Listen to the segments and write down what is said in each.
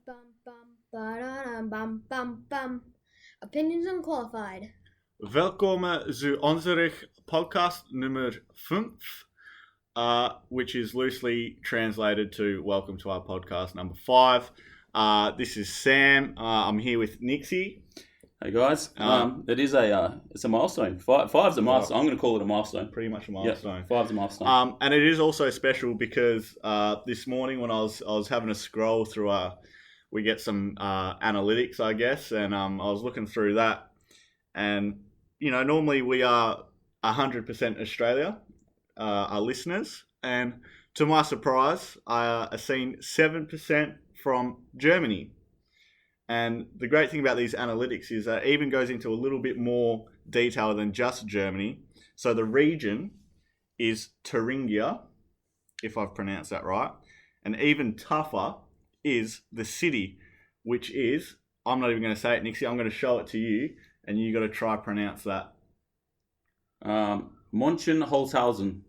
Bum, bum, ba-da-dum, bum, bum, bum. Opinions Unqualified. Welkom zu onze podcast nummer 5, which is loosely translated to welcome to our podcast number 5. This is Sam. I'm here with Nixy. Hey guys, it's a milestone. Five's a milestone. I'm going to call it a milestone. Pretty much a milestone. Yep, five's a milestone. And it is also special because this morning when I was having a scroll through we get some analytics, I guess, and I was looking through that, and normally we are 100% Australia, our listeners, and to my surprise, I've seen 7% from Germany. And the great thing about these analytics is that it even goes into a little bit more detail than just Germany. So the region is Thuringia, if I've pronounced that right. And even tougher is the city, which is, I'm not even going to say it, Nixie, I'm going to show it to you, and you got to try pronounce that. Mönchengladbach.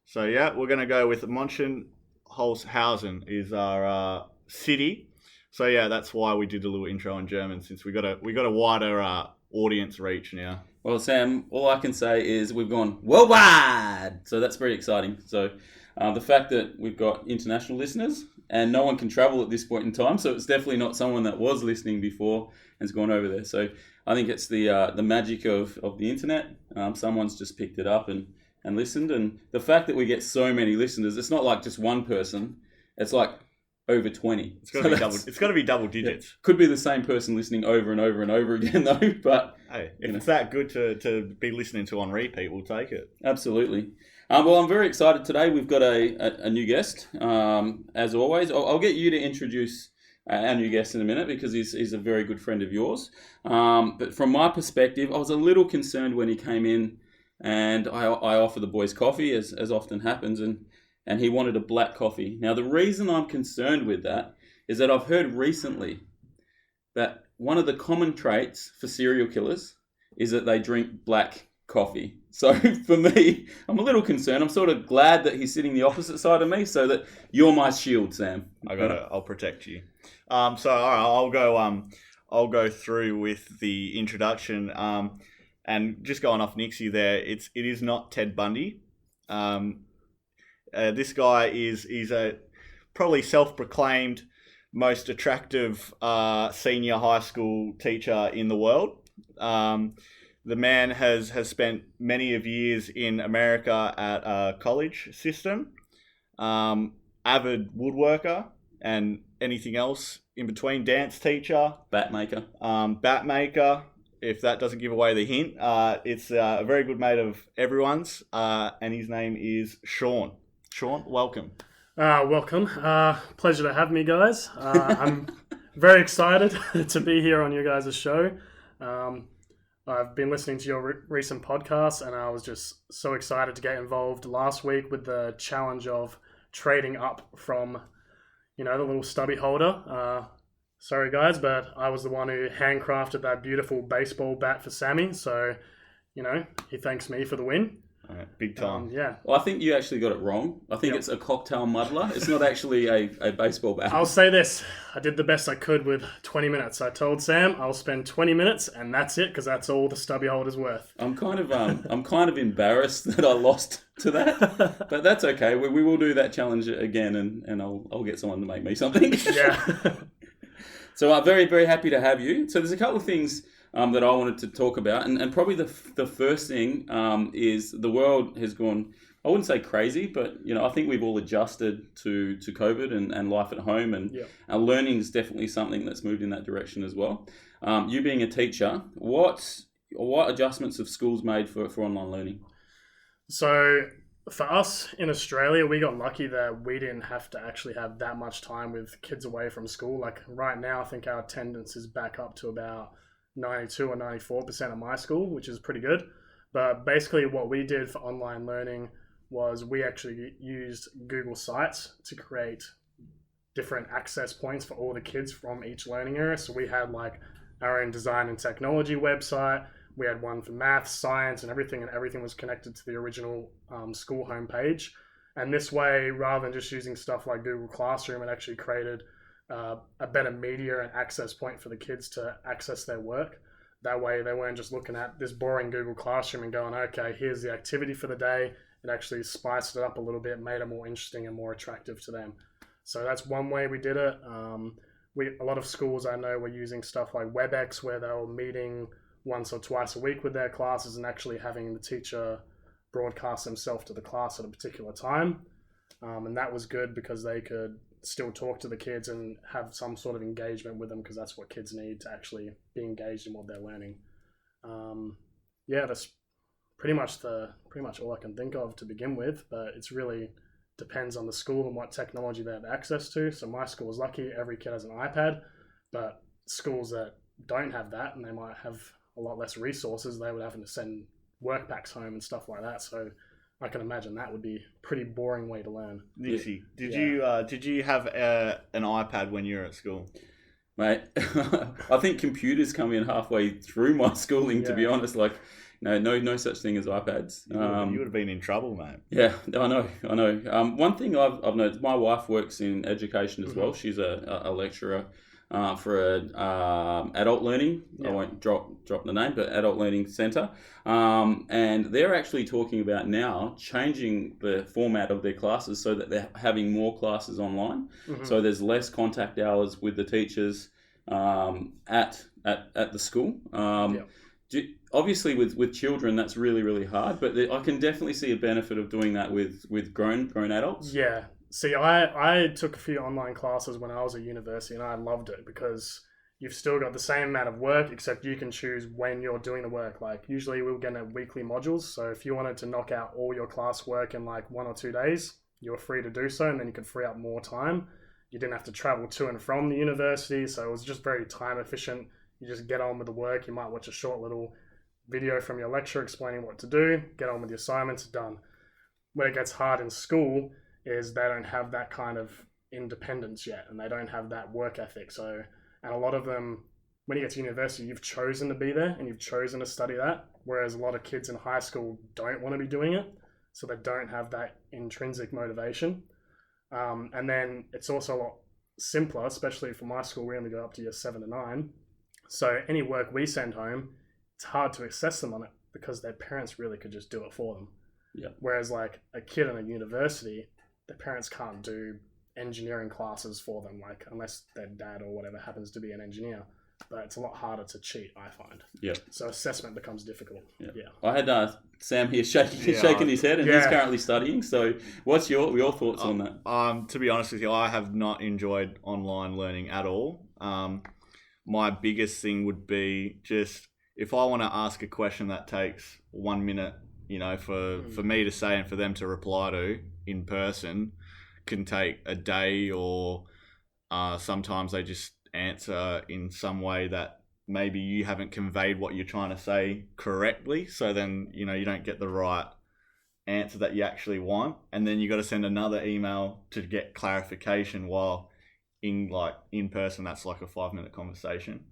So yeah, we're going to go with Mönchengladbach is our city. So yeah, that's why we did a little intro in German, since we got a wider audience reach now. Well, Sam, all I can say is we've gone worldwide, so that's very exciting. So the fact that we've got international listeners and no one can travel at this point in time, so it's definitely not someone that was listening before and has gone over there. So I think it's the magic of the internet. Someone's just picked it up and listened, and the fact that we get so many listeners, it's not like just one person. It's like over 20. It's got to be double digits. Yeah. Could be the same person listening over and over and over again, though. But hey, if it's that good to be listening to on repeat, we'll take it. Absolutely. Well, I'm very excited today. We've got a new guest. As always, I'll get you to introduce our new guest in a minute because he's a very good friend of yours. But from my perspective, I was a little concerned when he came in, and I offer the boys coffee, as often happens, and he wanted a black coffee. Now, the reason I'm concerned with that is that I've heard recently that one of the common traits for serial killers is that they drink black coffee. So for me, I'm a little concerned. I'm sort of glad that he's sitting the opposite side of me so that you're my shield, Sam. I'll protect you. So all right, I'll go through with the introduction. And just going off Nixie there, it is not Ted Bundy. This guy he's a probably self-proclaimed most attractive senior high school teacher in the world. The man has spent many of years in America at a college system, avid woodworker and anything else in between, dance teacher, bat maker. If that doesn't give away the hint, it's a very good mate of everyone's, and his name is Sean. Sean, welcome. Welcome. Pleasure to have me, guys. I'm very excited to be here on your guys' show. I've been listening to your recent podcast, and I was just so excited to get involved last week with the challenge of trading up from, the little stubby holder. Sorry, guys, but I was the one who handcrafted that beautiful baseball bat for Sammy, so, he thanks me for the win. All right, big time. Yeah. Well, I think you actually got it wrong. I think It's a cocktail muddler. It's not actually a baseball bat. I'll say this. I did the best I could with 20 minutes. I told Sam I'll spend 20 minutes and that's it, because that's all the stubby holder's worth. I'm kind of embarrassed that I lost to that, but that's okay. We will do that challenge again, and I'll get someone to make me something. Yeah. So I'm very, very happy to have you. So there's a couple of things that I wanted to talk about, and probably the first thing is the world has gone, I wouldn't say crazy, but I think we've all adjusted to COVID and life at home, and our learning is definitely something that's moved in that direction as well. You being a teacher, what adjustments have schools made for online learning? So for us in Australia, we got lucky that we didn't have to actually have that much time with kids away from school. Like right now, I think our attendance is back up to about 92 or 94% of my school, which is pretty good. But basically what we did for online learning was we actually used Google Sites to create different access points for all the kids from each learning area. So we had like our own design and technology website. We had one for math, science, and everything was connected to the original school homepage. And this way, rather than just using stuff like Google Classroom, it actually created a better media and access point for the kids to access their work. That way they weren't just looking at this boring Google Classroom and going, okay, here's the activity for the day. It actually spiced it up a little bit, made it more interesting and more attractive to them. So that's one way we did it. A lot of schools I know were using stuff like WebEx, where they were meeting once or twice a week with their classes and actually having the teacher broadcast themselves to the class at a particular time. And that was good because they could still talk to the kids and have some sort of engagement with them, because that's what kids need to actually be engaged in what they're learning. That's pretty much all I can think of to begin with, but it's really depends on the school and what technology they have access to. So my school is lucky, every kid has an iPad, but schools that don't have that and they might have a lot less resources, they would have to send work packs home and stuff like that. So I can imagine that would be a pretty boring way to learn. Nixy, did you have an iPad when you were at school? Mate, I think computers come in halfway through my schooling, to be honest. Like, no such thing as iPads. You would have been in trouble, mate. Yeah, I know. One thing I've noticed, my wife works in education as well. She's a lecturer for adult learning. I won't drop the name, but adult learning centre. And they're actually talking about now changing the format of their classes so that they're having more classes online. So there's less contact hours with the teachers at the school. Obviously, with children, that's really, really hard. But I can definitely see a benefit of doing that with grown adults. Yeah. See, I took a few online classes when I was at university, and I loved it because you've still got the same amount of work, except you can choose when you're doing the work. Like, usually we'll get weekly modules. So if you wanted to knock out all your classwork in like 1 or 2 days, you were free to do so, and then you could free up more time. You didn't have to travel to and from the university, so it was just very time efficient. You just get on with the work. You might watch a short little video from your lecturer explaining what to do, get on with the assignments, done. When it gets hard in school is they don't have that kind of independence yet, and they don't have that work ethic. So, and a lot of them, when you get to university, you've chosen to be there and you've chosen to study that, whereas a lot of kids in high school don't want to be doing it, so they don't have that intrinsic motivation. And then it's also a lot simpler, especially for my school. We only go up to year 7 to 9. So any work we send home, it's hard to assess them on it because their parents really could just do it for them. Yeah. Whereas like a kid in a university, their parents can't do engineering classes for them, like unless their dad or whatever happens to be an engineer. But it's a lot harder to cheat, I find. Yeah. So assessment becomes difficult. Yeah. I had Sam here shaking his head, and he's currently studying. So, what's your thoughts on that? To be honest with you, I have not enjoyed online learning at all. My biggest thing would be just if I want to ask a question that takes 1 minute, for me to say and for them to reply to in person, can take a day, or sometimes they just answer in some way that maybe you haven't conveyed what you're trying to say correctly, so then you don't get the right answer that you actually want, and then you got to send another email to get clarification, while in person that's like a 5-minute conversation.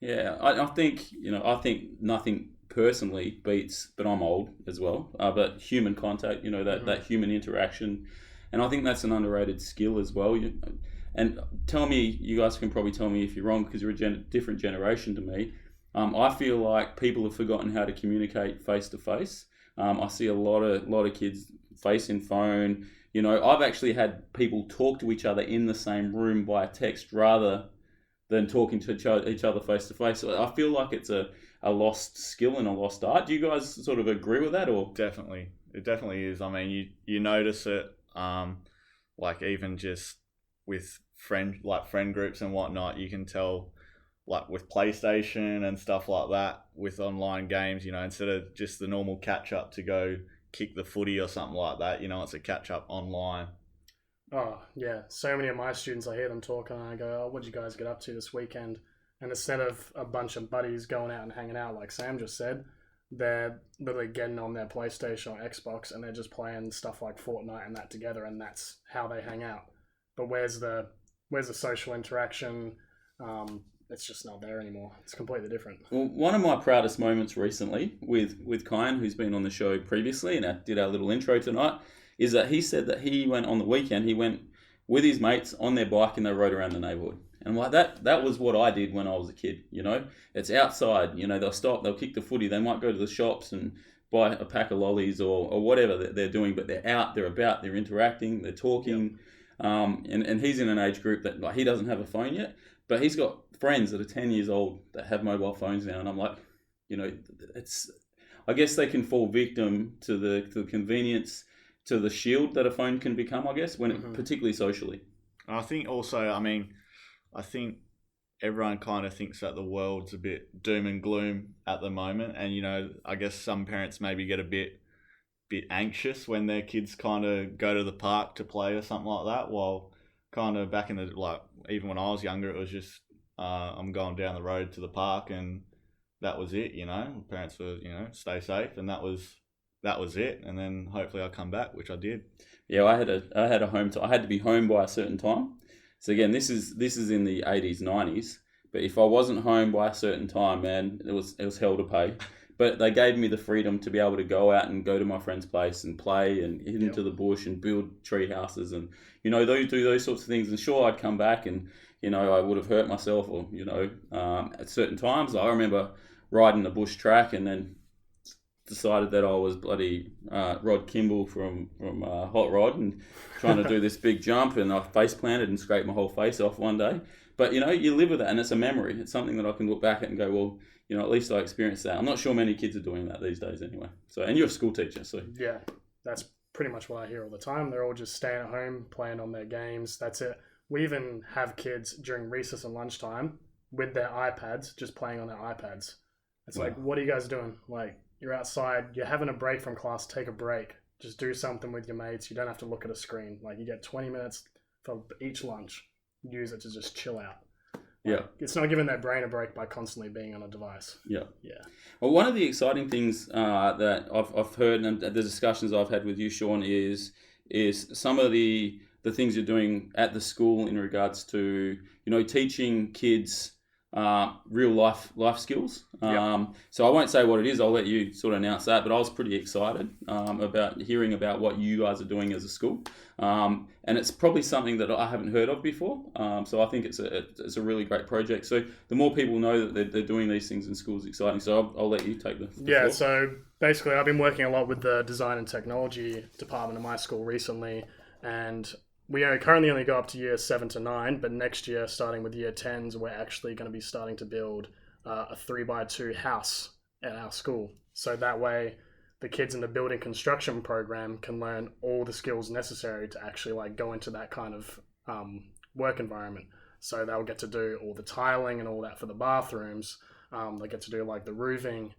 I think nothing personally beats, but I'm old as well, but human contact, that human interaction, and I think that's an underrated skill as well. And tell me, you guys can probably tell me if you're wrong, because you're a different generation to me. I feel like people have forgotten how to communicate face to face. I see a lot of kids face in phone. I've actually had people talk to each other in the same room via text rather than talking to each other face to face. So I feel like it's a lost skill and a lost art. Do you guys sort of agree with that, or? Definitely, it definitely is. I mean, you notice it, like even just with friend groups and whatnot, you can tell, like with PlayStation and stuff like that, with online games, instead of just the normal catch up to go kick the footy or something like that, it's a catch up online. Oh yeah, so many of my students, I hear them talk and I go, what did you guys get up to this weekend? And instead of a bunch of buddies going out and hanging out like Sam just said, they're literally getting on their PlayStation or Xbox and they're just playing stuff like Fortnite and that together, and that's how they hang out. But where's the social interaction? It's just not there anymore. It's completely different. Well, one of my proudest moments recently with Kyan, who's been on the show previously and did our little intro tonight, is that he said that he went on the weekend. He went with his mates on their bike and they rode around the neighborhood. And like that was what I did when I was a kid, you know. It's outside, you know, they'll stop, they'll kick the footy, they might go to the shops and buy a pack of lollies or whatever that they're doing, but they're out, they're about, they're interacting, they're talking. And he's in an age group that like he doesn't have a phone yet, but he's got friends that are 10 years old that have mobile phones now. And I'm like, you know, I guess they can fall victim to the convenience, to the shield that a phone can become, I guess, when it, particularly socially. I think also, I think everyone kind of thinks that the world's a bit doom and gloom at the moment. And, you know, I guess some parents maybe get a bit anxious when their kids kind of go to the park to play or something like that. While kind of back in the, like, even when I was younger, it was just, I'm going down the road to the park and that was it, you know. Parents were, you know, stay safe, and that was it. And then hopefully I'll come back, which I did. Yeah, I had a home. I had to be home by a certain time. So again, this is in the 80s, 90s. But if I wasn't home by a certain time, man, it was hell to pay. But they gave me the freedom to be able to go out and go to my friend's place and play and hit into the bush and build tree houses and, you know, do those sorts of things. And sure, I'd come back and, you know, I would have hurt myself or, you know, at certain times. I remember riding the bush track and then decided that I was bloody Rod Kimball from Hot Rod and trying to do this big jump, and I face planted and scraped my whole face off one day. But, you know, you live with that, and it's a memory. It's something that I can look back at and go, well, you know, at least I experienced that. I'm not sure many kids are doing that these days anyway. So, and you're a school teacher, so. Yeah, that's pretty much what I hear all the time. They're all just staying at home, playing on their games. That's it. We even have kids during recess and lunchtime with their iPads, just playing on their iPads. It's like, what are you guys doing? Like, you're outside, you're having a break from class, take a break. Just do something with your mates. You don't have to look at a screen. Like, you get 20 minutes for each lunch. Use it to just chill out. Like, it's not giving their brain a break by constantly being on a device. Yeah. Well, one of the exciting things that I've heard, and the discussions I've had with you, Sean, is some of the things you're doing at the school in regards to, you know, teaching kids real life skills. So I won't say what it is. I'll let you sort of announce that. But I was pretty excited about hearing about what you guys are doing as a school, and it's probably something that I haven't heard of before. So I think it's a really great project. So the more people know that they're doing these things in schools, is exciting. So I'll let you take the floor. So basically, I've been working a lot with the design and technology department of my school recently, and we currently only go up to year 7 to 9, but next year, starting with year 10s, we're actually going to be starting to build a 3x2 house at our school. So that way, the kids in the building construction program can learn all the skills necessary to actually like go into that kind of work environment. So they'll get to do all the tiling and all that for the bathrooms. They get to do like the roofing,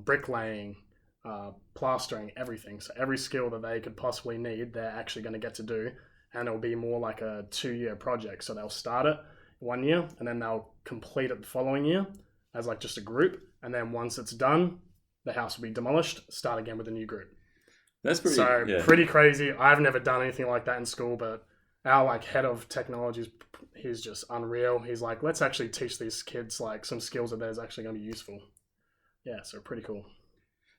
bricklaying, plastering, everything. So every skill that they could possibly need, they're actually going to get to do. And it'll be more like a 2-year project. So they'll start it 1 year and then they'll complete it the following year as like just a group. And then once it's done, the house will be demolished, start again with a new group. That's pretty crazy. I've never done anything like that in school, but our like head of technology, he's just unreal. He's like, let's actually teach these kids like some skills that there's actually going to be useful. Yeah, so pretty cool.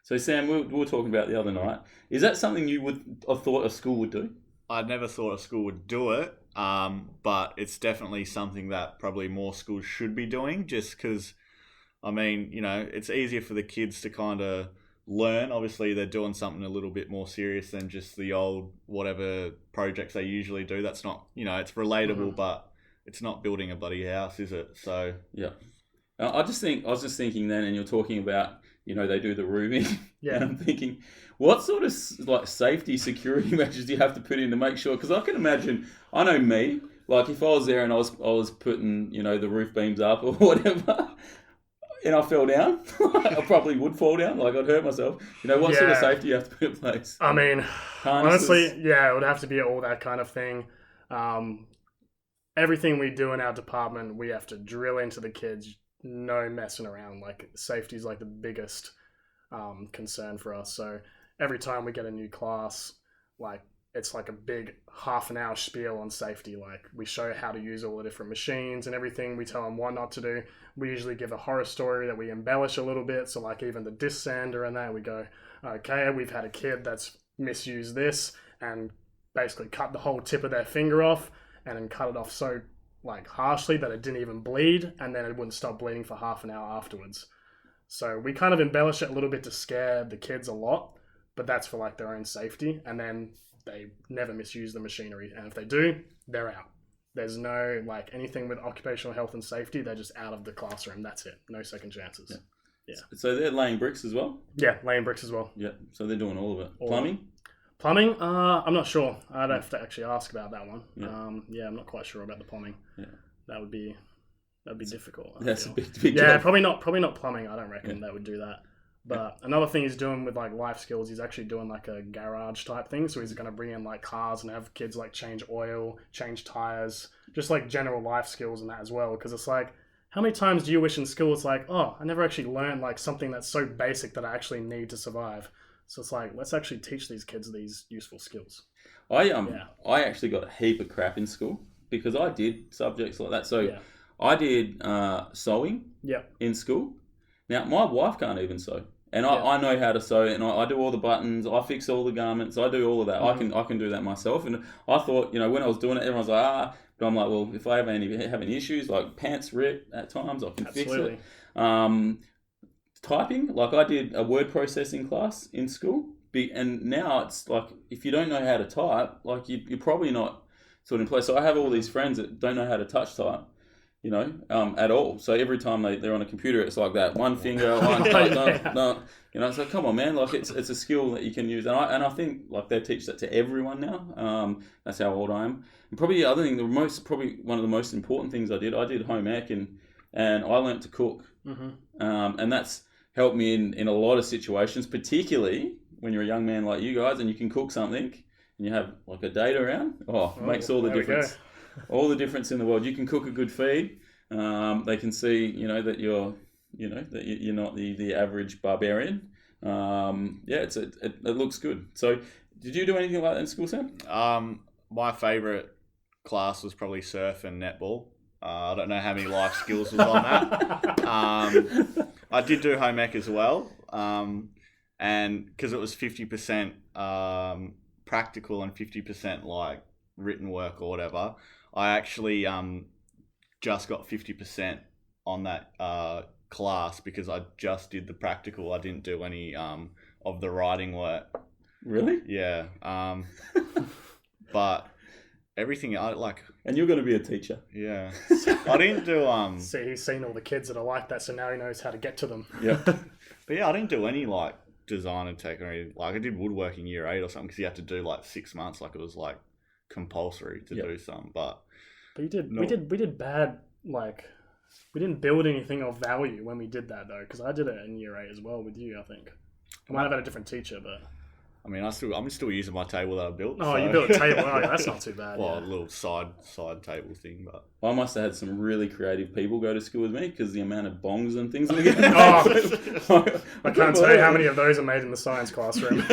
So Sam, we were talking about the other night. Is that something you would have thought a school would do? I'd never thought a school would do it, but it's definitely something that probably more schools should be doing, just because, I mean, you know, it's easier for the kids to kind of learn. Obviously, they're doing something a little bit more serious than just the old whatever projects they usually do. That's not, you know, it's relatable, but it's not building a bloody house, is it? So yeah, I was just thinking then, and you're talking about, you know, they do the roofing. Yeah. And I'm thinking, what sort of like safety, security measures do you have to put in to make sure? Because I can imagine, I know me, like if I was there and I was putting, you know, the roof beams up or whatever, and I fell down, I probably would fall down. Like I'd hurt myself. You know, what sort of safety you have to put in place? I mean, harnesses? Honestly, yeah, it would have to be all that kind of thing. Everything we do in our department, we have to drill into the kids. No messing around. Like safety is like the biggest concern for us. So every time we get a new class, like it's like a big half an hour spiel on safety. Like we show how to use all the different machines and everything. We tell them what not to do. We usually give a horror story that we embellish a little bit. So like even the disc sander and that, we go, okay, we've had a kid that's misused this and basically cut the whole tip of their finger off and then cut it off so like harshly that it didn't even bleed, and then it wouldn't stop bleeding for half an hour afterwards. So we kind of embellish it a little bit to scare the kids a lot, but that's for like their own safety. And then they never misuse the machinery. And if they do, they're out. There's no like anything with occupational health and safety. They're just out of the classroom. That's it. No second chances. Yeah. So they're laying bricks as well? Yeah, laying bricks as well. Yeah. So they're doing all of it. All Plumbing? Plumbing? I'm not sure. I'd have to actually ask about that one. Yeah. I'm not quite sure about the plumbing. Yeah. That'd be difficult. That's a big Yeah, job. probably not plumbing. I don't reckon they would do that. But another thing he's doing with like life skills, he's actually doing like a garage type thing. So he's going to bring in like cars and have kids like change oil, change tires, just like general life skills and that as well. Because it's like, how many times do you wish in school it's like, oh, I never actually learned like something that's so basic that I actually need to survive. So it's like, let's actually teach these kids these useful skills. I actually got a heap of crap in school because I did subjects like that. So I did sewing in school. Now, my wife can't even sew. And I know how to sew, and I do all the buttons, I fix all the garments, I do all of that. Mm-hmm. I can do that myself. And I thought, when I was doing it, everyone's like, but I'm like, well, if I have any issues, like pants rip at times, I can fix it. Typing, like I did a word processing class in school, and now it's like, if you don't know how to type, like you're probably not sort of in place. So I have all these friends that don't know how to touch type. At all. So every time they're on a computer, it's like that. One finger, no. So come on, man. Like it's a skill that you can use. And I think like they teach that to everyone now. That's how old I am. And probably the other thing, probably one of the most important things I did home ec and I learnt to cook. Mm-hmm. And that's helped me in a lot of situations, particularly when you're a young man like you guys and you can cook something and you have like a date around. It makes all the difference. All the difference in the world. You can cook a good feed. They can see, that you're not the average barbarian. It looks good. So, did you do anything like that in school, Sam? My favourite class was probably surf and netball. I don't know how many life skills was on that. I did do home ec as well, and because it was 50% practical and 50% like written work or whatever. I actually just got 50% on that class because I just did the practical. I didn't do any of the writing work. Really? Yeah. But everything I like. And you're going to be a teacher. Yeah. I didn't do See, he's seen all the kids that are like that, so now he knows how to get to them. Yeah. But yeah, I didn't do any like design and tech or anything. Like I did woodworking year 8 or something because you had to do like 6 months. Like it was like compulsory to do some, but you did. No. We did bad. Like we didn't build anything of value when we did that though, because I did it in year 8 as well with you. I think I might have had a different teacher, but I mean, I'm still using my table that I built. Oh, so. You built a table. Oh, yeah, that's not too bad. Well, a little side table thing, but I must have had some really creative people go to school with me because the amount of bongs and things we get. I can't tell you how many of those are made in the science classroom.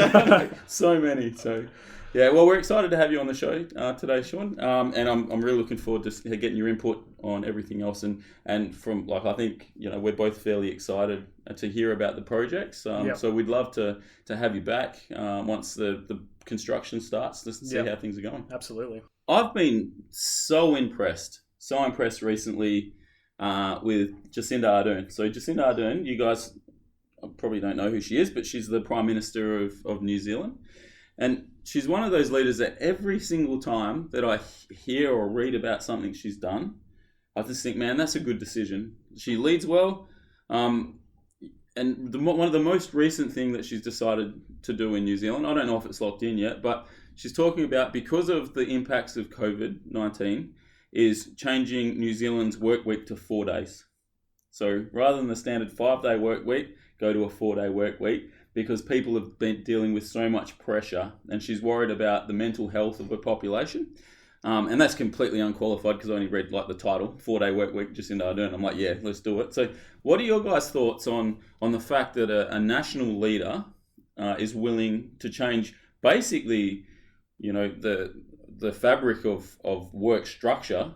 So many. So. Yeah, well, we're excited to have you on the show today, Sean, and I'm really looking forward to getting your input on everything else, and from like I think we're both fairly excited to hear about the projects. So we'd love to have you back once the construction starts to see how things are going. Absolutely. I've been so impressed recently with Jacinda Ardhern. So Jacinda Ardhern, you guys probably don't know who she is, but she's the Prime Minister of New Zealand. And she's one of those leaders that every single time that I hear or read about something she's done, I just think, man, that's a good decision. She leads well. And one of the most recent thing that she's decided to do in New Zealand, I don't know if it's locked in yet, but she's talking about, because of the impacts of COVID-19, is changing New Zealand's work week to 4 days. So rather than the standard 5-day work week, go to a 4-day work week, because people have been dealing with so much pressure, and she's worried about the mental health of the population. And that's completely unqualified because I only read like the title, 4-day work week, Jacinda Ardern. I'm like, yeah, let's do it. So what are your guys' thoughts on the fact that a national leader is willing to change basically, the fabric of work structure,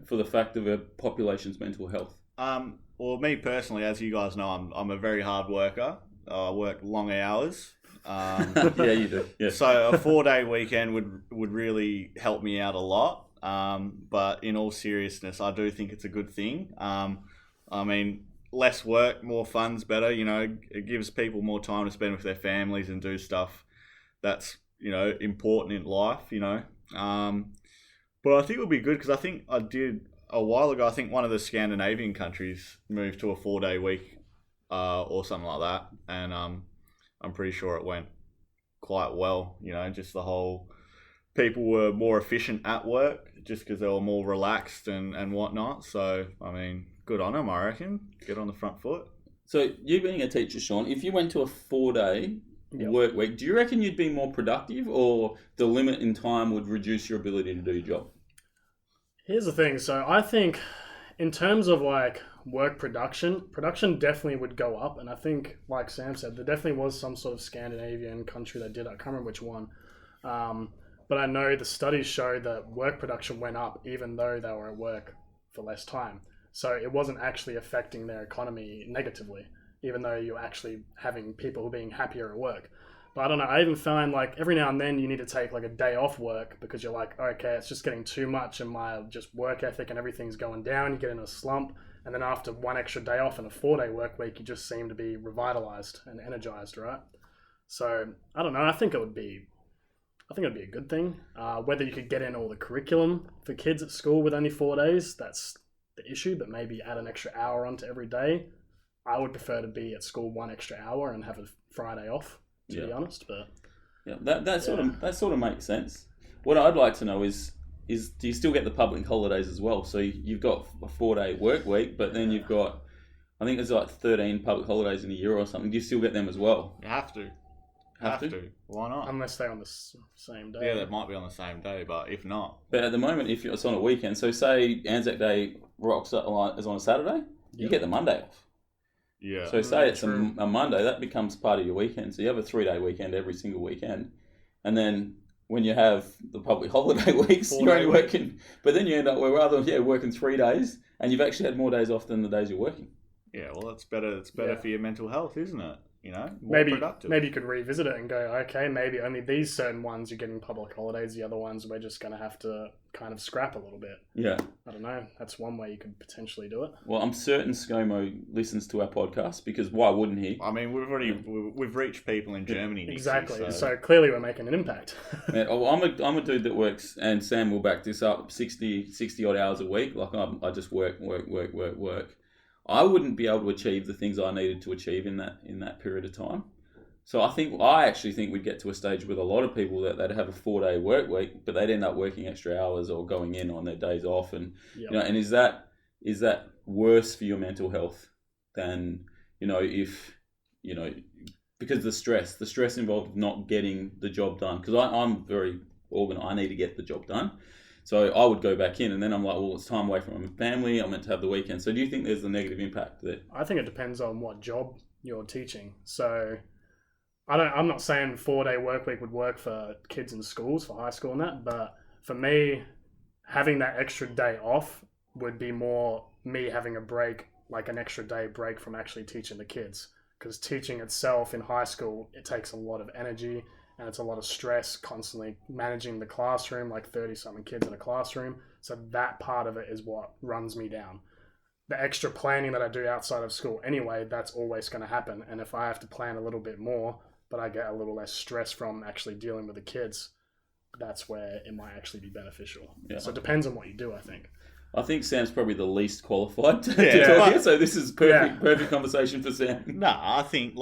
for the fact of a population's mental health? Well, me personally, as you guys know, I'm a very hard worker. I work long hours. Yeah, you do. Yeah. So a 4-day weekend would really help me out a lot. But in all seriousness, I do think it's a good thing. I mean, less work, more fun's better. You know, it gives people more time to spend with their families and do stuff that's, you know, important in life, you know. But I think it would be good because I think I did a while ago, I think one of the Scandinavian countries moved to a 4-day week or something like that. And I'm pretty sure it went quite well, you know, just the whole people were more efficient at work just because they were more relaxed and whatnot. So, I mean, good on them, I reckon. Get on the front foot. So, you being a teacher, Sean, if you went to a 4-day work week, do you reckon you'd be more productive or the limit in time would reduce your ability to do your job? Here's the thing. So I think in terms of like work production definitely would go up. And I think, like Sam said, there definitely was some sort of Scandinavian country that did it. I can't remember which one. But I know the studies show that work production went up even though they were at work for less time. So it wasn't actually affecting their economy negatively, even though you're actually having people being happier at work. But I don't know, I even find like every now and then you need to take like a day off work because you're like, okay, it's just getting too much and my just work ethic and everything's going down. You get in a slump. And then after one extra day off and a 4-day work week, you just seem to be revitalized and energized, right? So I don't know, I think it'd be a good thing. Whether you could get in all the curriculum for kids at school with only 4 days, that's the issue, but maybe add an extra hour onto every day. I would prefer to be at school 1 extra hour and have a Friday off, to be honest. But that sort of makes sense. What I'd like to know is do you still get the public holidays as well? So you've got a 4-day work week, but then you've got, I think there's like 13 public holidays in a year or something. Do you still get them as well? You have to. Have to. Why not? Unless they're on the same day. Yeah, they might be on the same day, but if not. But at the moment, if it's on a weekend, so say Anzac Day rocks up is on a Saturday, you get the Monday off. Yeah. So say it's a Monday, that becomes part of your weekend. So you have a 3-day weekend every single weekend. And then when you have the public holiday weeks, you're only working, but then you end up working 3 days and you've actually had more days off than the days you're working. Yeah, well, that's better. It's better for your mental health, isn't it? You know, more productive. Maybe you could revisit it and go, okay, maybe only these certain ones you're getting public holidays. The other ones we're just going to have to kind of scrap a little bit. Yeah. I don't know. That's one way you could potentially do it. Well, I'm certain ScoMo listens to our podcast because why wouldn't he? I mean, we've reached people in Germany. Exactly. Nixy, so clearly we're making an impact. Man, I'm a dude that works, and Sam will back this up, 60 odd hours a week. Like I just work. I wouldn't be able to achieve the things I needed to achieve in that period of time. So I actually think we'd get to a stage with a lot of people that they'd have a 4-day work week, but they'd end up working extra hours or going in on their days off, and and is that worse for your mental health than if because the stress involved of not getting the job done? Because I'm very organized. I need to get the job done. So I would go back in and then I'm like, well, it's time away from my family. I'm meant to have the weekend. So do you think there's a negative impact there? I think it depends on what job you're teaching. So I'm not saying 4-day work week would work for kids in schools, for high school and that. But for me, having that extra day off would be more me having a break, like an extra day break from actually teaching the kids. Because teaching itself in high school, it takes a lot of energy. And it's a lot of stress constantly managing the classroom, like 30-something kids in a classroom. So that part of it is what runs me down. The extra planning that I do outside of school anyway, that's always going to happen. And if I have to plan a little bit more, but I get a little less stress from actually dealing with the kids, that's where it might actually be beneficial. Yeah. So it depends on what you do, I think. I think Sam's probably the least qualified to talk here, so this is perfect conversation for Sam. No, I think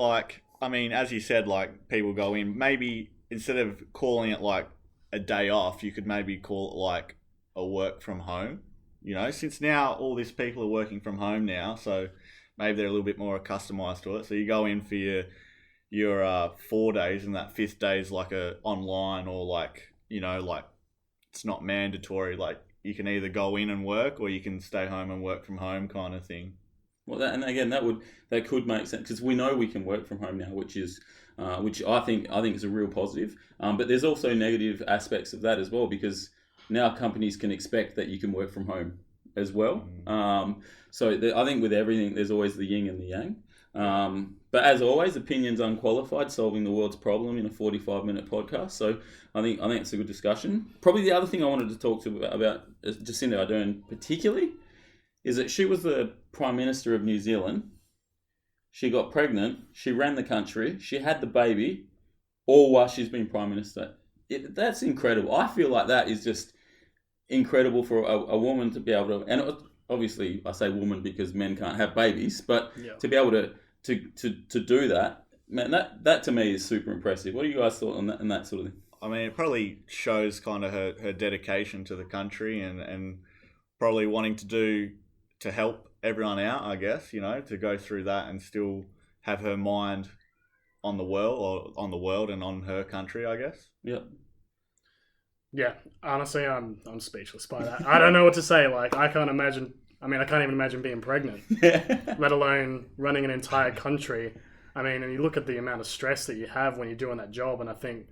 as you said, people go in, maybe instead of calling it like a day off, you could maybe call it like a work from home, since now all these people are working from home now, so maybe they're a little bit more accustomed to it. So you go in for your 4 days and that 5th day is like a online or it's not mandatory. Like you can either go in and work or you can stay home and work from home kind of thing. Well, that could make sense because we know we can work from home now, which I think is a real positive. But there's also negative aspects of that as well because now companies can expect that you can work from home as well. I think with everything, there's always the yin and the yang. But as always, opinions unqualified, solving the world's problem in a 45-minute podcast. So I think it's a good discussion. Probably the other thing I wanted to talk to about Jacinda Ardhern particularly is that she was the Prime Minister of New Zealand. She got pregnant. She ran the country. She had the baby, all while she's been Prime Minister. That's incredible. I feel like that is just incredible for a woman to be able to, and obviously I say woman because men can't have babies, but to be able to do that, man, that to me is super impressive. What do you guys thought on that and that sort of thing? I mean, it probably shows kind of her dedication to the country and probably wanting to help everyone out, I guess, to go through that and still have her mind on the world and on her country, I guess. Yep. Yeah, honestly, I'm speechless by that. I don't know what to say. Like, I can't even imagine being pregnant, let alone running an entire country. I mean, and you look at the amount of stress that you have when you're doing that job, and I think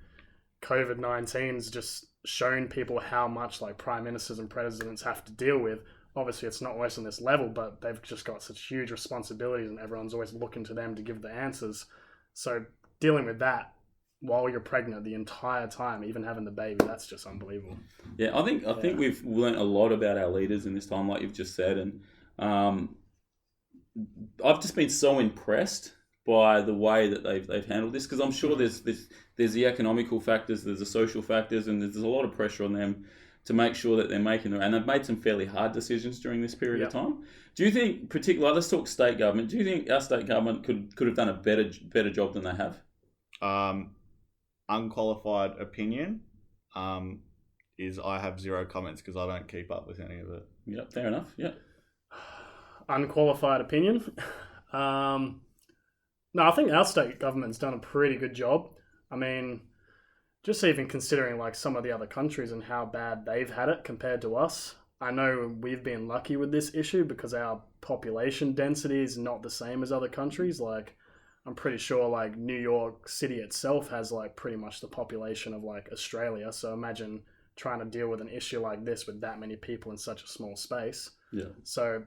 COVID-19's just shown people how much like prime ministers and presidents have to deal with. Obviously, it's not always on this level, but they've just got such huge responsibilities, and everyone's always looking to them to give the answers. So dealing with that while you're pregnant the entire time, even having the baby, that's just unbelievable. Yeah, I think we've learnt a lot about our leaders in this time, like you've just said, and I've just been so impressed by the way that they've handled this, because I'm sure there's the economical factors, there's the social factors, and there's a lot of pressure on them to make sure that they're making and they've made some fairly hard decisions during this period of time. Do you think, particularly, let's talk state government, do you think our state government could have done a better job than they have? Unqualified opinion is I have zero comments because I don't keep up with any of it. Yeah, fair enough. Yeah. Unqualified opinion. No, I think our state government's done a pretty good job. I mean, just even considering like some of the other countries and how bad they've had it compared to us. I know we've been lucky with this issue because our population density is not the same as other countries. Like, I'm pretty sure like New York City itself has like pretty much the population of like Australia. So imagine trying to deal with an issue like this with that many people in such a small space. Yeah. So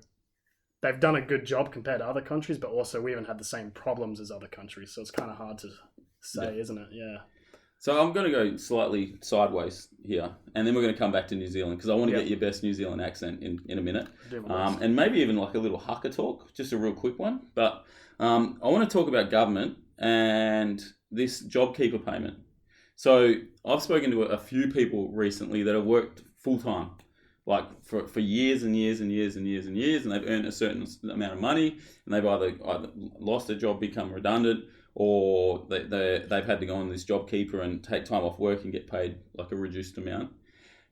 they've done a good job compared to other countries, but also we haven't had the same problems as other countries. So it's kind of hard to say, isn't it? Yeah. So I'm going to go slightly sideways here, and then we're going to come back to New Zealand because I want to get your best New Zealand accent in a minute, and maybe even like a little haka talk, just a real quick one. But I want to talk about government and this JobKeeper payment. So I've spoken to a few people recently that have worked full time, like for years and years and years and years and years, and they've earned a certain amount of money, and they've either lost their job, become redundant, or they've had to go on this JobKeeper and take time off work and get paid like a reduced amount.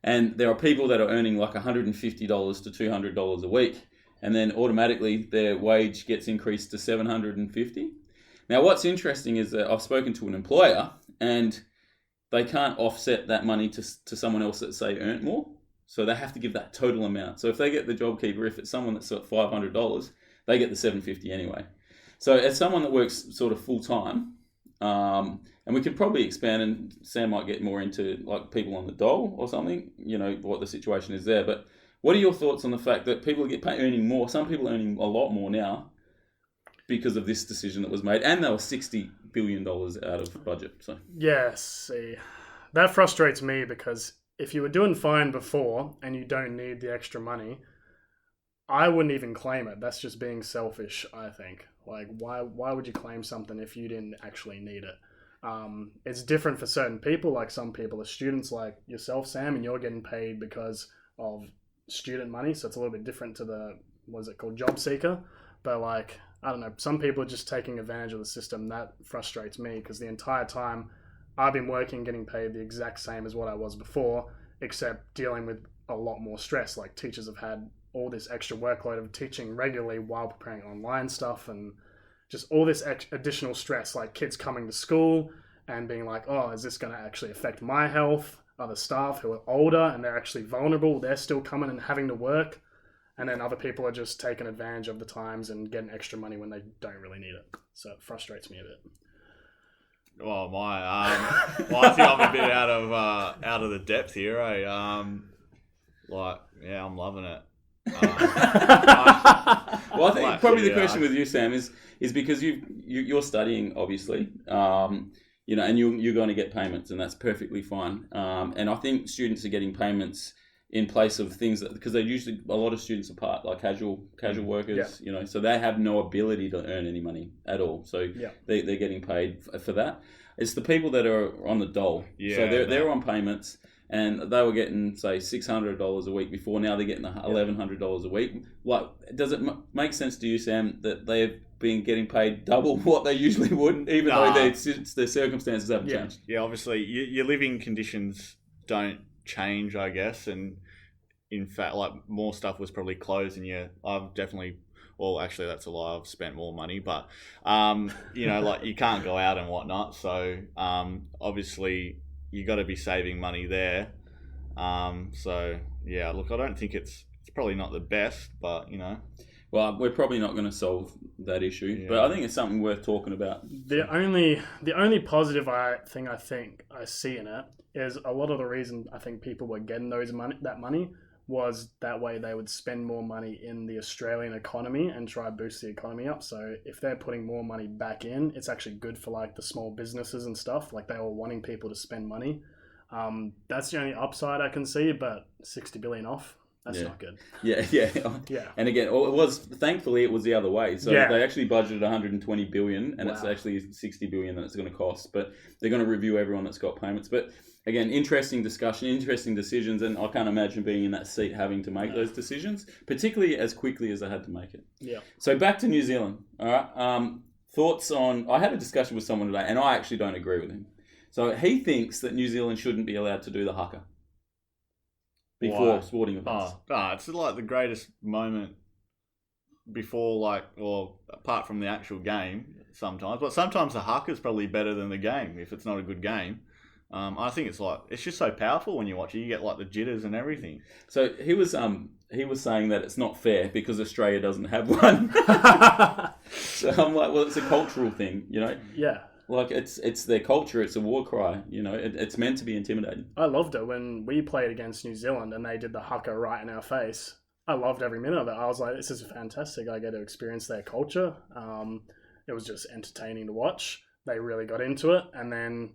And there are people that are earning like $150 to $200 a week, and then automatically their wage gets increased to $750. Now, what's interesting is that I've spoken to an employer, and they can't offset that money to someone else that, say, earned more. So they have to give that total amount. So if they get the JobKeeper, if it's someone that's at $500, they get the $750 anyway. So as someone that works sort of full time, and we could probably expand, and Sam might get more into like people on the dole or something, what the situation is there. But what are your thoughts on the fact that people get earning more? Some people are earning a lot more now because of this decision that was made, and they were $60 billion out of budget. So see, that frustrates me because if you were doing fine before and you don't need the extra money, I wouldn't even claim it. That's just being selfish, I think. Like, why would you claim something if you didn't actually need it? It's different for certain people. Like, some people are students like yourself, Sam, and you're getting paid because of student money. So it's a little bit different to the, what is it called, job seeker. But like, I don't know, some people are just taking advantage of the system. That frustrates me because the entire time I've been working, getting paid the exact same as what I was before, except dealing with a lot more stress. Like, teachers have had all this extra workload of teaching regularly while preparing online stuff, and just all this additional stress, like kids coming to school and being like, oh, is this going to actually affect my health? Other staff who are older and they're actually vulnerable, they're still coming and having to work. And then other people are just taking advantage of the times and getting extra money when they don't really need it. So it frustrates me a bit. Well, I think I'm a bit out of the depth here. I'm loving it. Well, I think Well, probably the actually, question with you, Sam, is because you're studying, obviously, you know, and you're going to get payments, and that's perfectly fine. And I think students are getting payments in place of things that, because they're usually, a lot of students are part, like casual workers, you know, so they have no ability to earn any money at all. So they're getting paid for that. It's the people that are on the dole. So they're on payments, and they were getting, say, $600 a week before. Now they're getting $1,100 a week. Like, does it make sense to you, Sam, that they've been getting paid double what they usually would, even though their circumstances haven't changed? Yeah, obviously, your living conditions don't change, I guess, and in fact, like, more stuff was probably closed, and I've definitely, well, actually, that's a lie, I've spent more money, but you know, like, you can't go out and whatnot, so obviously you got to be saving money there. So yeah, look, I don't think it's probably not the best, but you know. Well, we're probably not going to solve that issue, but I think it's something worth talking about. The only positive I think I see in it is a lot of the reason I think people were getting that money was that way they would spend more money in the Australian economy and try to boost the economy up. So if they're putting more money back in, it's actually good for like the small businesses and stuff. Like, they were wanting people to spend money. That's the only upside I can see, but 60 billion off. That's not good. Yeah. And again, thankfully it was the other way. So they actually budgeted 120 billion, and it's actually 60 billion that it's going to cost. But they're going to review everyone that's got payments. But again, interesting discussion, interesting decisions, and I can't imagine being in that seat having to make those decisions, particularly as quickly as I had to make it. Yeah. So back to New Zealand. All right. Thoughts on? I had a discussion with someone today, and I actually don't agree with him. So he thinks that New Zealand shouldn't be allowed to do the haka before sporting events. It's like the greatest moment before, like, or apart from the actual game sometimes. But sometimes the haka is probably better than the game if it's not a good game. I think it's just so powerful when you watch it. You get like the jitters and everything. So he was saying that it's not fair because Australia doesn't have one. So I'm like, well, it's a cultural thing, you know? Yeah. Like, it's their culture. It's a war cry. You know, it's meant to be intimidating. I loved it when we played against New Zealand and they did the haka right in our face. I loved every minute of it. I was like, this is fantastic. I get to experience their culture. It was just entertaining to watch. They really got into it, and then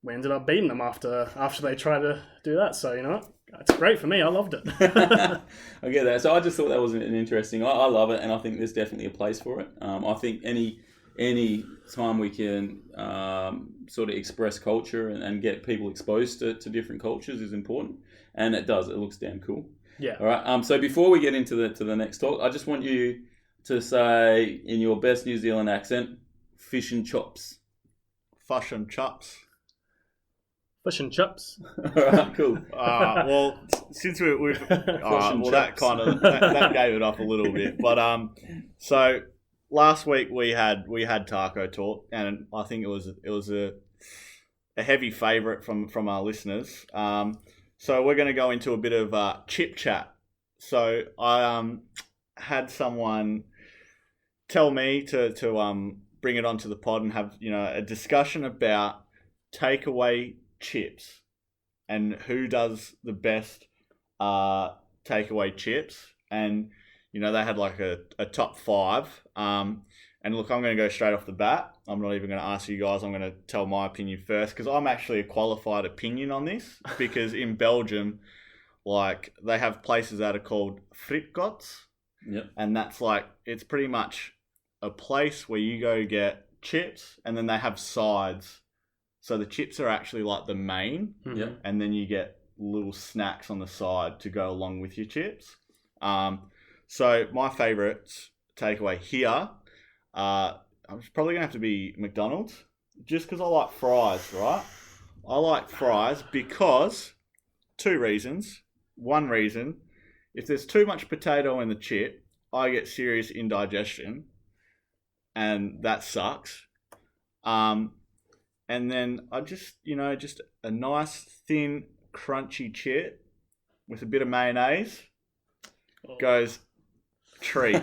we ended up beating them after they tried to do that. So, you know, it's great for me. I loved it. I get that. So I just thought that was an interesting. I love it, and I think there's definitely a place for it. I think any time we can sort of express culture and get people exposed to different cultures is important, and it does. It looks damn cool. Yeah. All right. So before we get into the next talk, I just want you to say in your best New Zealand accent, fish and chops. Fish and chops. Fish and chips. All right. Cool. Well, since we've that kind of that gave it up a little bit, but so. Last week we had taco talk, and I think it was a heavy favourite from our listeners. So we're going to go into a bit of chip chat. So I had someone tell me to bring it onto the pod and have, you know, a discussion about takeaway chips and who does the best takeaway chips. And you know, they had like a top 5. And look, I'm going to go straight off the bat. I'm not even going to ask you guys. I'm going to tell my opinion first, because I'm actually a qualified opinion on this. Because in Belgium, like, they have places that are called frietkots. Yep. And that's like, it's pretty much a place where you go get chips, and then they have sides. So the chips are actually like the main. Yep. And then you get little snacks on the side to go along with your chips. So my favourite takeaway here, I'm probably going to have to be McDonald's, just because I like fries, right? I like fries because 2 reasons. One reason, if there's too much potato in the chip, I get serious indigestion, and that sucks. And then I just a nice, thin, crunchy chip with a bit of mayonnaise goes treat.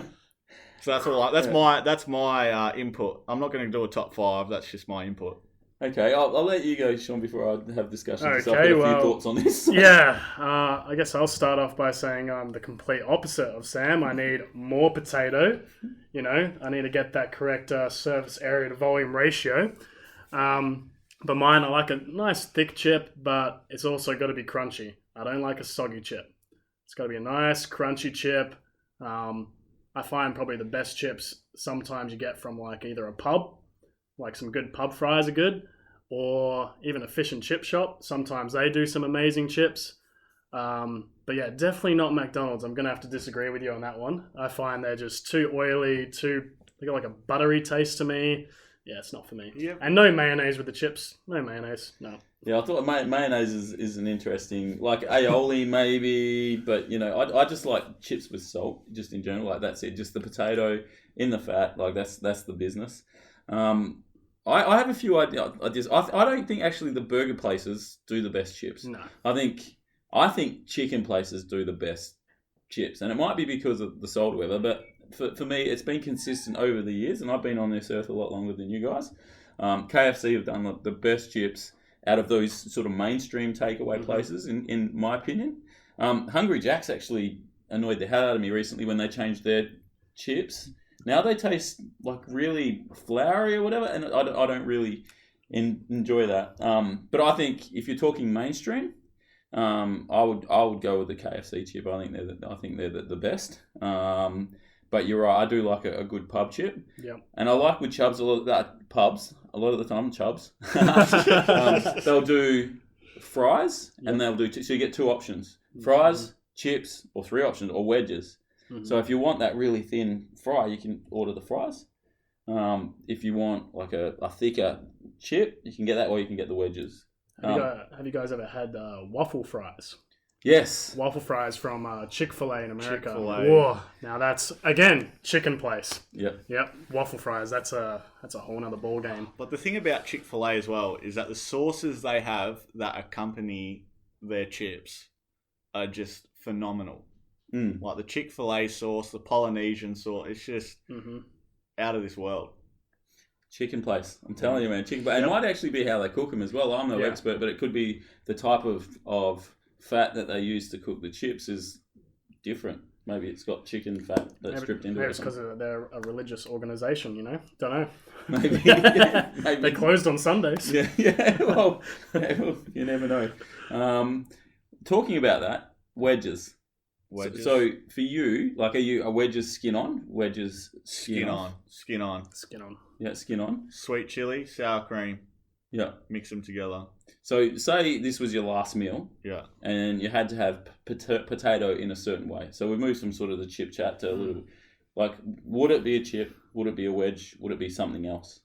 So that's all. That's my input. I'm not going to do a top 5. That's just my input. Okay, I'll let you go, Sean, before I have discussion. Okay, I've got a few well, thoughts on this. Yeah, I guess I'll start off by saying I'm the complete opposite of Sam. I need more potato. You know, I need to get that correct surface area to volume ratio. But mine, I like a nice thick chip, but it's also got to be crunchy. I don't like a soggy chip. It's got to be a nice crunchy chip. I find probably the best chips sometimes you get from like either a pub, like some good pub fries are good, or even a fish and chip shop. Sometimes they do some amazing chips. But yeah, definitely not McDonald's. I'm going to have to disagree with you on that one. I find they're just too oily, they got like a buttery taste to me. Yeah, it's not for me. Yep. And no mayonnaise with the chips. No mayonnaise, no. Yeah, I thought mayonnaise is an interesting, like aioli maybe, but you know, I just like chips with salt, just in general, like that's it, just the potato in the fat, like that's the business. I have a few ideas. I don't think actually the burger places do the best chips. No. I think chicken places do the best chips, and it might be because of the salt or whatever, but for me, it's been consistent over the years, and I've been on this earth a lot longer than you guys. KFC have done the best chips out of those sort of mainstream takeaway places, in my opinion. Hungry Jack's actually annoyed the hell out of me recently when they changed their chips. Now they taste like really floury or whatever, and I don't really enjoy that. But I think if you're talking mainstream, I would go with the KFC chip. I think they're the best. But you're right, I do like a good pub chip. Yep. And I like with Chubbs a lot of the time, Chubbs, they'll do fries and they'll do so you get two options: fries, chips, or three options, or wedges. Mm-hmm. So if you want that really thin fry, you can order the fries. If you want like a thicker chip, you can get that, or you can get the wedges. Have you guys ever had waffle fries? Yes. Waffle fries from Chick-fil-A in America. Chick-fil-A. Whoa. Now that's, again, chicken place. Yep. Waffle fries, that's a whole nother ball game. But the thing about Chick-fil-A as well is that the sauces they have that accompany their chips are just phenomenal. Like the Chick-fil-A sauce, the Polynesian sauce, it's just out of this world. Chicken place. I'm telling you, man. Chicken place. It might actually be how they cook them as well. I'm no expert, but it could be the type of fat that they use to cook the chips is different. Maybe it's got chicken fat that's stripped into it. Maybe it's because they're a religious organization, you know? Don't know. Maybe. They closed on Sundays. Yeah. Well, you never know. Talking about that, wedges. So for you, like, are you a wedges skin on? Wedges skin on? Skin on. Yeah, skin on. Sweet chili, sour cream. Yeah. Mix them together. So say this was your last meal. Yeah. And you had to have potato in a certain way. So we've moved from sort of the chip chat to a little, like, would it be a chip? Would it be a wedge? Would it be something else?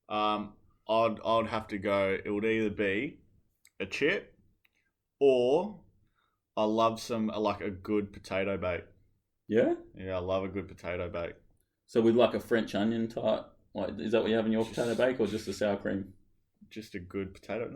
I'd have to go, it would either be a chip or I love a good potato bake. Yeah? Yeah, I love a good potato bake. So with like a French onion type, like, is that what you have in your potato bake, or just a sour cream? Just a good potato. There's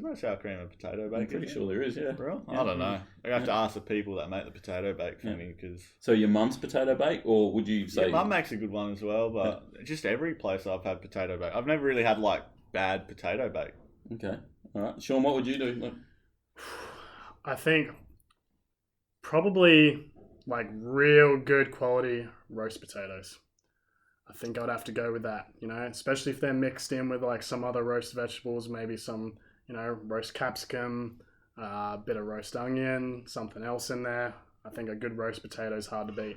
no sour cream in a potato bake. I'm pretty sure there is, yeah. Bro? Yeah. I don't know. I have to ask the people that make the potato bake for me, because... So your mum's potato bake, or would you say... Yeah, mum makes a good one as well, but just every place I've had potato bake. I've never really had, like, bad potato bake. Okay. All right. Sean, what would you do? Like... I think probably, like, real good quality roast potatoes. I think I'd have to go with that, you know, especially if they're mixed in with like some other roast vegetables, maybe some, you know, roast capsicum, a bit of roast onion, something else in there. I think a good roast potato is hard to beat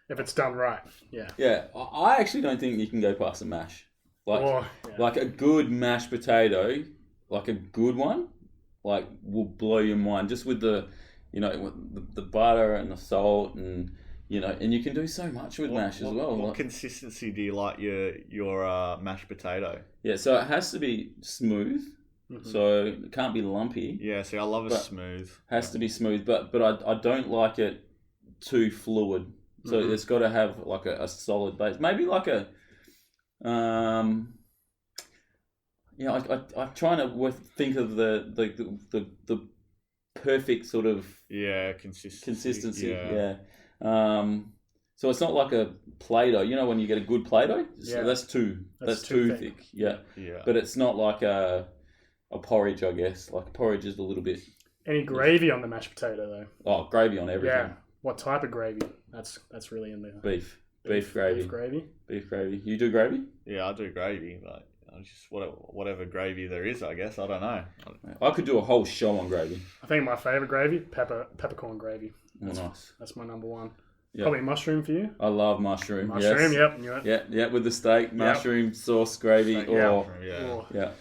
if it's done right. Yeah. Yeah. I actually don't think you can go past a mash. Like a good mashed potato, like a good one, like will blow your mind just with the, you know, the butter and the salt and, you know, and you can do so much with mash as well. What consistency do you like your mashed potato? Yeah, so it has to be smooth. Mm-hmm. So it can't be lumpy. Yeah, see, I love it smooth. Has to be smooth, but I don't like it too fluid. So it's got to have like a solid base. Maybe like a, I'm trying to think of the perfect sort of consistency. Yeah. So it's not like a Play-Doh. You know when you get a good Play-Doh? So Yeah. that's too thick. Yeah. Yeah. But it's not like a porridge, I guess. Like porridge is a little bit... Any gravy on the mashed potato though? Oh, gravy on everything. Yeah. What type of gravy? That's really in there. Beef gravy. Beef gravy. Beef gravy. You do gravy? Yeah, I do gravy, but I just whatever gravy there is, I guess. I don't know. I could do a whole show on gravy. I think my favourite gravy, peppercorn gravy. Oh, nice. That's my number one. Yep. Probably mushroom for you. I love mushroom. Mushroom, yes. yep. Knew it. Yeah, with the steak, mushroom sauce gravy. Yeah. Yeah.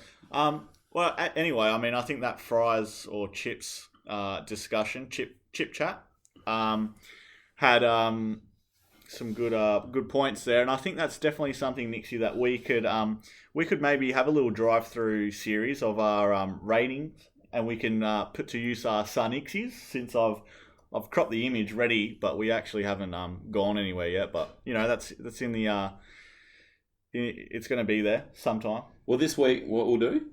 Well, anyway, I mean, I think that fries or chips discussion, chip chat, had some good points there, and I think that's definitely something, Nixy, that we could maybe have a little drive-through series of our ratings, and we can put to use our Sun Nixies, since I've cropped the image ready, but we actually haven't gone anywhere yet. But you know, that's in the it's going to be there sometime. Well, this week what we'll do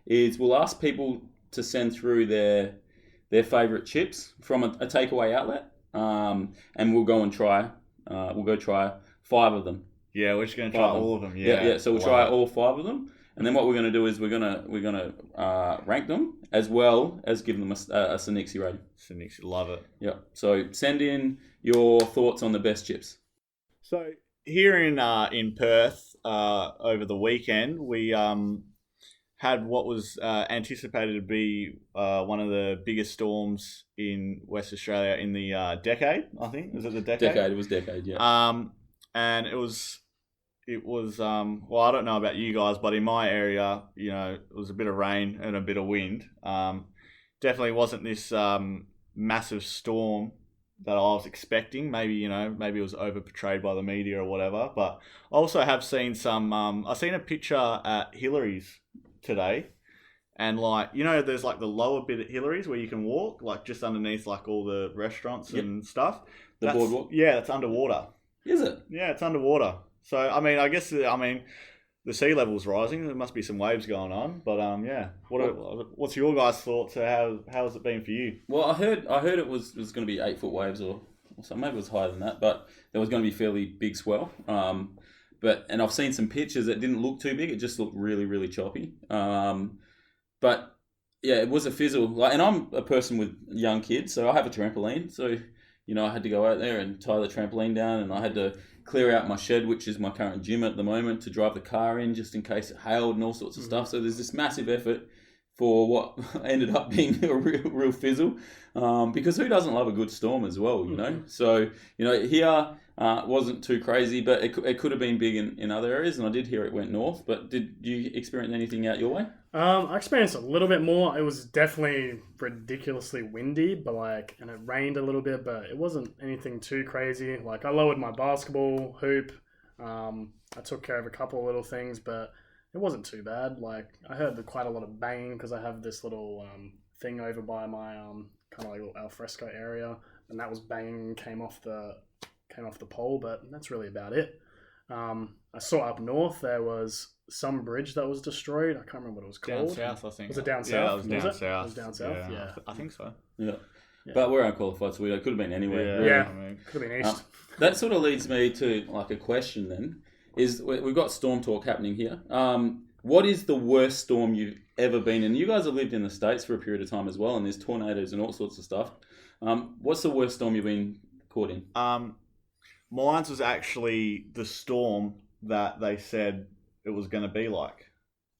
is we'll ask people to send through their favourite chips from a takeaway outlet, and we'll go and try. We'll go try 5 of them. Yeah, we're just going to try all of them. Yeah. So we'll try all 5 of them, and then what we're going to do is we're gonna rank them as well as give them a Sam and Nixy rating. Sam and Nixy, love it. Yeah. So send in your thoughts on the best chips. So here in Perth over the weekend, we had what was anticipated to be one of the biggest storms in West Australia in the decade. I think, is it the decade? It was decade. Yeah. And it was well, I don't know about you guys, but in my area, you know, it was a bit of rain and a bit of wind. Definitely wasn't this massive storm that I was expecting. Maybe it was over portrayed by the media or whatever. But I also have seen some. I've seen a picture at Hillary's today, and there's like the lower bit at Hillary's where you can walk, like just underneath like all the restaurants and stuff. The boardwalk. Yeah, that's underwater. Is it? Yeah, it's underwater. So I mean, I guess the sea level's rising. There must be some waves going on. But yeah. What's your guys' thoughts? How has it been for you? Well, I heard it was going to be 8-foot waves or something. Maybe it was higher than that, but there was going to be fairly big swell. And I've seen some pictures that didn't look too big. It just looked really, really choppy. But yeah, it was a fizzle. And I'm a person with young kids, so I have a trampoline. So, I had to go out there and tie the trampoline down, and I had to clear out my shed, which is my current gym at the moment, to drive the car in just in case it hailed and all sorts of stuff. So there's this massive effort for what ended up being a real fizzle, because who doesn't love a good storm as well, So, here wasn't too crazy, but it could have been big in other areas, and I did hear it went north. But did you experience anything out your way? I experienced a little bit more. It was definitely ridiculously windy, and it rained a little bit, but it wasn't anything too crazy. Like, I lowered my basketball hoop. I took care of a couple of little things, but it wasn't too bad. Like, I heard quite a lot of banging because I have this little thing over by my kind of like little alfresco area, and that was banging and came off the pole, but that's really about it. I saw up north there was some bridge that was destroyed. I can't remember what it was called. Down south, I think. Was it down south? Yeah, it was down south. It was down south, yeah. I think so. Yeah. But we're unqualified, so it could have been anywhere. Yeah, really. could have been east. That sort of leads me to like a question then. Is we've got storm talk happening here. What is the worst storm you've ever been in? You guys have lived in the States for a period of time as well, and there's tornadoes and all sorts of stuff. What's the worst storm you've been caught in? Mine's was actually the storm that they said it was going to be like.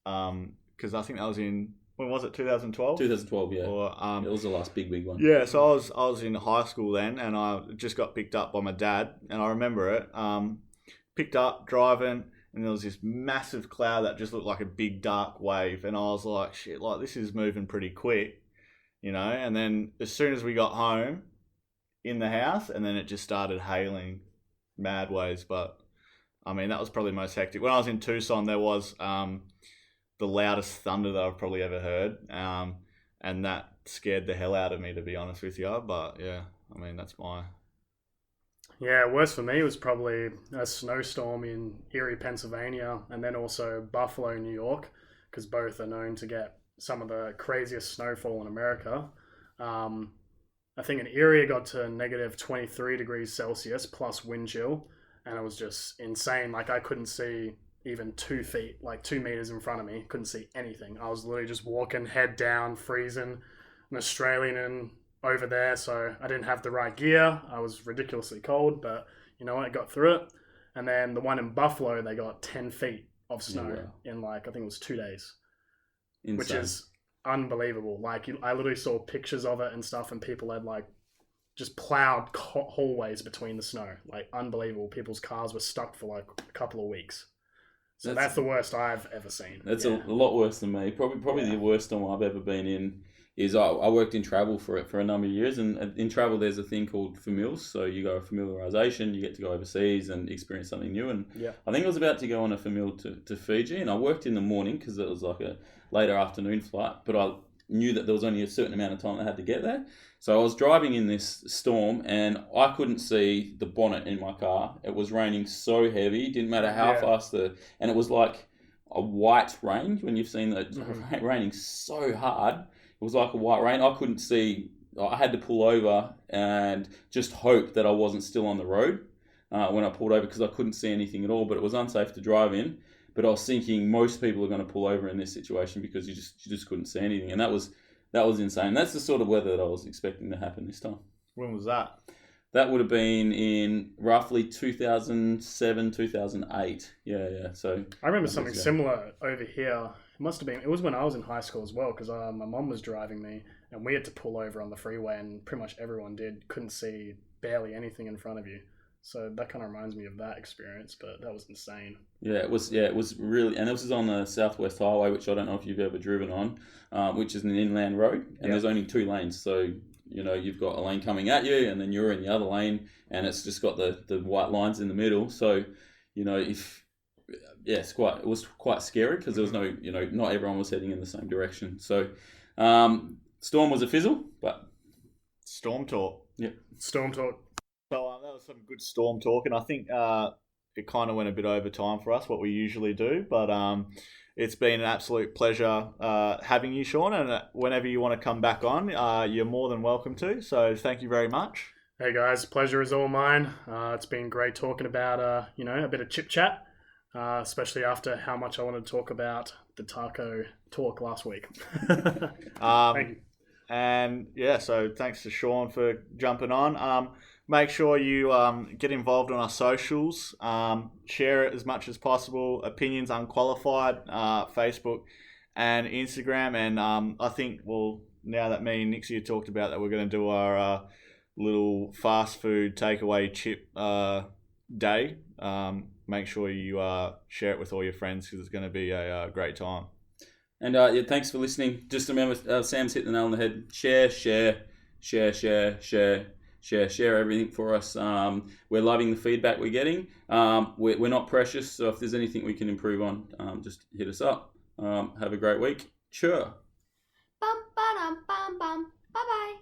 Because I think that was when was it, 2012? 2012, yeah. Or, it was the last big one. Yeah, so I was in high school then, and I just got picked up by my dad, and I remember it. Picked up, driving, and there was this massive cloud that just looked like a big dark wave, and I was like, shit, like this is moving pretty quick, and then as soon as we got home in the house, and then it just started hailing mad waves. But I mean, that was probably the most hectic. When I was in Tucson, there was the loudest thunder that I've probably ever heard, and that scared the hell out of me, to be honest with you. But yeah, I mean, that's my... Yeah, worst for me was probably a snowstorm in Erie, Pennsylvania, and then also Buffalo, New York, because both are known to get some of the craziest snowfall in America. And I think an area got to negative 23 degrees Celsius plus wind chill, and it was just insane. Like I couldn't see even 2 feet, like 2 meters in front of me. Couldn't see anything. I was literally just walking head down, freezing. An Australian over there, so I didn't have the right gear. I was ridiculously cold, but you know what? I got through it. And then the one in Buffalo, they got 10 feet of snow in like, I think it was 2 days. Insane. Which is unbelievable. Like I literally saw pictures of it and stuff, and people had like just plowed hallways between the snow. Like unbelievable. People's cars were stuck for like a couple of weeks. So that's the worst I've ever seen. That's a lot worse than me. Probably the worst storm I've ever been in is I worked in travel for a number of years, and in travel there's a thing called familiars. So you go familiarization, you get to go overseas and experience something new. And I think I was about to go on a familiar to Fiji, and I worked in the morning because it was like a later afternoon flight, but I knew that there was only a certain amount of time I had to get there. So I was driving in this storm, and I couldn't see the bonnet in my car. It was raining so heavy, didn't matter how fast and it was like a white rain. When you've seen that raining so hard, it was like a white rain. I couldn't see. I had to pull over and just hope that I wasn't still on the road when I pulled over, because I couldn't see anything at all. But it was unsafe to drive in. But I was thinking most people are going to pull over in this situation because you just couldn't see anything, and that was insane. That's the sort of weather that I was expecting to happen this time. When was that? That would have been in roughly 2007, 2008. Yeah. So I remember something similar over here. It was when I was in high school as well, because my mom was driving me, and we had to pull over on the freeway, and pretty much everyone couldn't see barely anything in front of you. So that kind of reminds me of that experience, but that was insane. It was really, and this was on the Southwest Highway, which I don't know if you've ever driven on, which is an inland road, and there's only 2 lanes. So, you know, you've got a lane coming at you, and then you're in the other lane, and it's just got the white lines in the middle. So, you know, it was quite scary because there was no, you know, not everyone was heading in the same direction. So, storm was a fizzle, but storm talk. Yep. Storm talk. So that was some good storm talk, and I think it kind of went a bit over time for us, what we usually do. But it's been an absolute pleasure having you, Sean, and whenever you want to come back on, you're more than welcome to. So thank you very much. Hey guys, pleasure is all mine. It's been great talking about a bit of chit chat, especially after how much I wanted to talk about the taco talk last week. Thank you. And so thanks to Sean for jumping on. Make sure you get involved on our socials. Share it as much as possible. Opinions Unqualified, Facebook and Instagram. And I think, now that me and Nixy have talked about that, we're going to do our little fast food takeaway chip day. Make sure you share it with all your friends, because it's going to be a great time. And thanks for listening. Just remember, Sam's hit the nail on the head. Share everything for us. We're loving the feedback we're getting. We're not precious, so if there's anything we can improve on, just hit us up. Have a great week. Sure. Bum, ba-dum, bum, bum. Bye-bye.